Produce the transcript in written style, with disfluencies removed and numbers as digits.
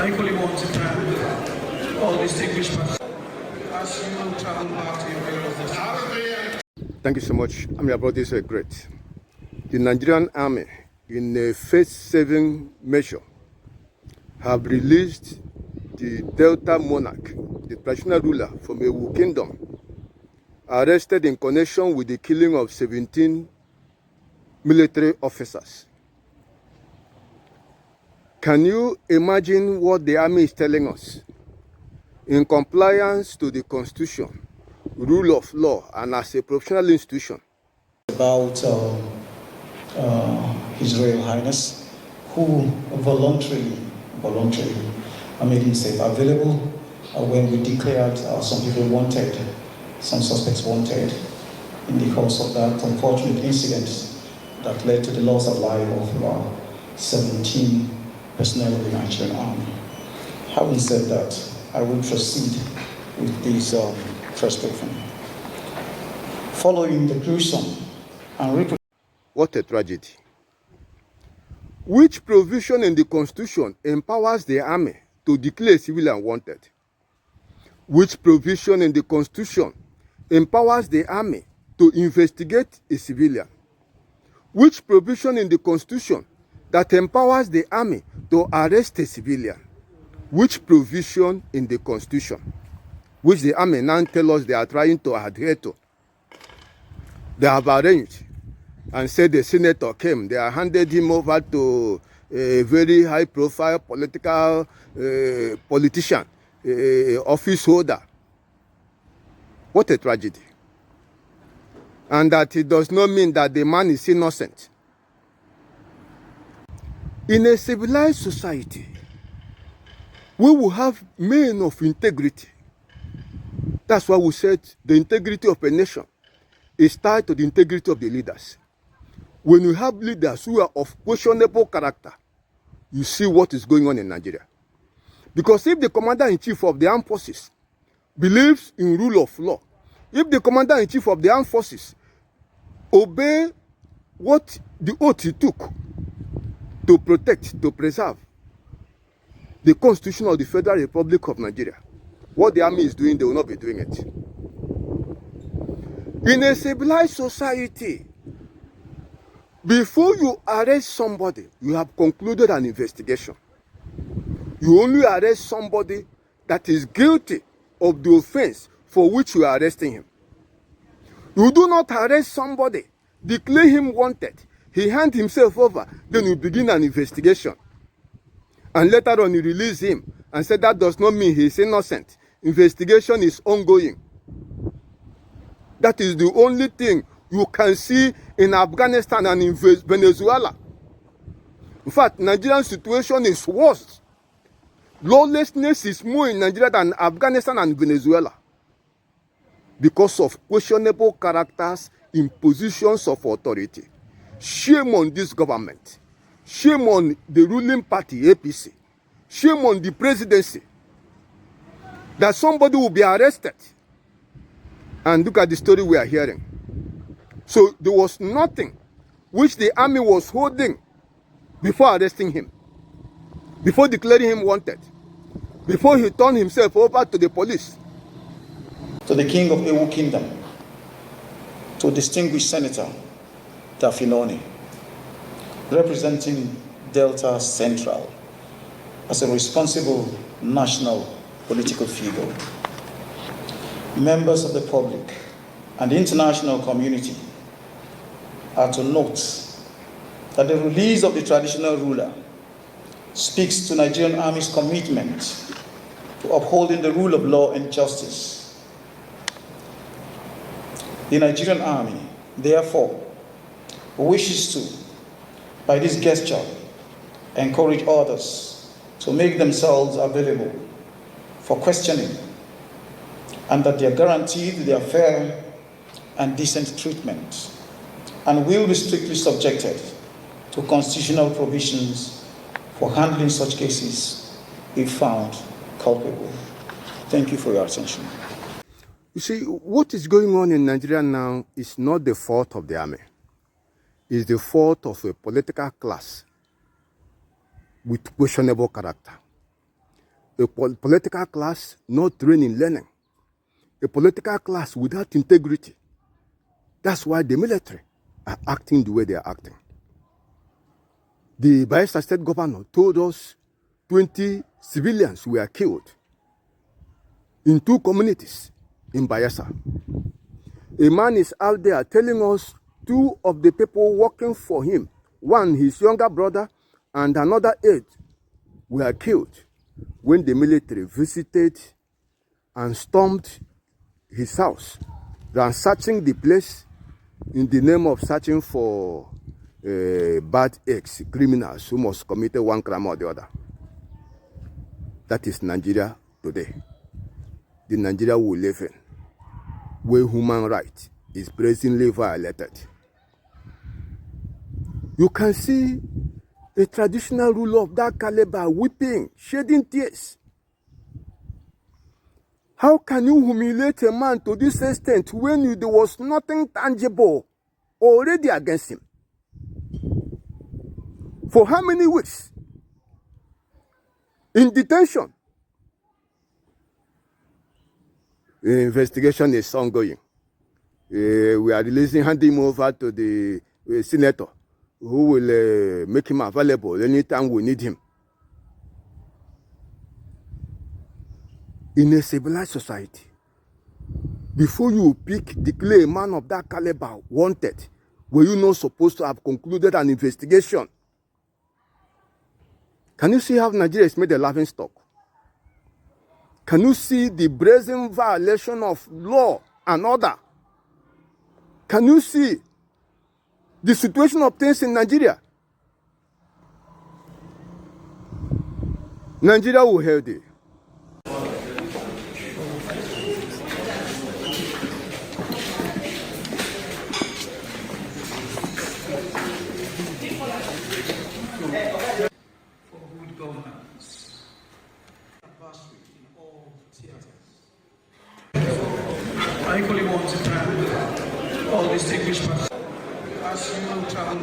I equally want to thank all distinguished persons as you travel back to your various destinations. Thank you so much. Your brothers are great. The Nigerian Army, in a face-saving measure, have released the Delta monarch, the traditional ruler from Ewu Kingdom, arrested in connection with the killing of 17 military officers. Can you imagine what the army is telling us? In compliance to the Constitution, rule of law, and as a professional institution. About His Royal Highness, who voluntarily made himself available when we declared some people wanted, some suspects wanted, in the course of that unfortunate incident that led to the loss of life of 17 personnel of the Nigerian Army. Having said that, I will proceed with this first briefing. Following the gruesome and what a tragedy. Which provision in the Constitution empowers the army to declare a civilian wanted? Which provision in the Constitution empowers the army to investigate a civilian? Which provision in the Constitution that empowers the army to arrest a civilian? Which provision in the Constitution, which the army now tell us they are trying to adhere to, they have arranged and said the senator came, they have handed him over to a very high-profile political politician, office holder. What a tragedy. And that it does not mean that the man is innocent. In a civilized society, we will have men of integrity. That's why we said the integrity of a nation is tied to the integrity of the leaders. When you have leaders who are of questionable character, you see what is going on in Nigeria. Because if the commander-in-chief of the armed forces believes in rule of law, if the commander-in-chief of the armed forces obey what the oath he took to protect, to preserve the Constitution of the Federal Republic of Nigeria, what the army is doing, they will not be doing it. In a civilized society, before you arrest somebody, you have concluded an investigation. You only arrest somebody that is guilty of the offense for which you are arresting him. You do not arrest somebody, declare him wanted, he hands himself over, then you begin an investigation. And later on you release him and say that does not mean he is innocent. Investigation is ongoing. That is the only thing you can see in Afghanistan and in Venezuela. In fact, Nigerian situation is worse. Lawlessness is more in Nigeria than Afghanistan and Venezuela because of questionable characters in positions of authority. Shame on this government. Shame on the ruling party, APC. Shame on the presidency. That somebody will be arrested. And look at the story we are hearing. So there was nothing which the army was holding before arresting him, before declaring him wanted, before he turned himself over to the police. To the King of Ewu Kingdom, to distinguished Senator Tafinoni, representing Delta Central as a responsible national political figure, members of the public and the international community are to note that the release of the traditional ruler speaks to Nigerian Army's commitment to upholding the rule of law and justice. The Nigerian Army, therefore, wishes to, by this gesture, encourage others to make themselves available for questioning, and that they are guaranteed their fair and decent treatment, and will be strictly subjected to constitutional provisions for handling such cases if found culpable. Thank you for your attention. You see, what is going on in Nigeria now is not the fault of the army. It's the fault of a political class with questionable character. a political class not trained in learning, a political class without integrity. That's why the military are acting the way they are acting. The Bayelsa State governor told us 20 civilians were killed in 2 communities in Bayelsa. A man is out there telling us 2 of the people working for him, one his younger brother and another 8, were killed when the military visited and stormed his house, ransacking the place in the name of searching for bad ex-criminals who must commit one crime or the other. That is Nigeria today. The Nigeria we live in, where human rights is presently violated. You can see a traditional ruler of that caliber weeping, shedding tears. How can you humiliate a man to this extent when there was nothing tangible already against him? For how many weeks? In detention. The investigation is ongoing. We are handing him over to the senator, who will make him available anytime we need him. In a civilized society, before you declare a man of that caliber wanted, were you not supposed to have concluded an investigation? Can you see how Nigeria is made a laughing stock? Can you see the brazen violation of law and order? Can you see the situation of things in Nigeria? Nigeria will help you. For good governance. Adversary in all theaters. I equally want to thank all distinguished participants. As you travel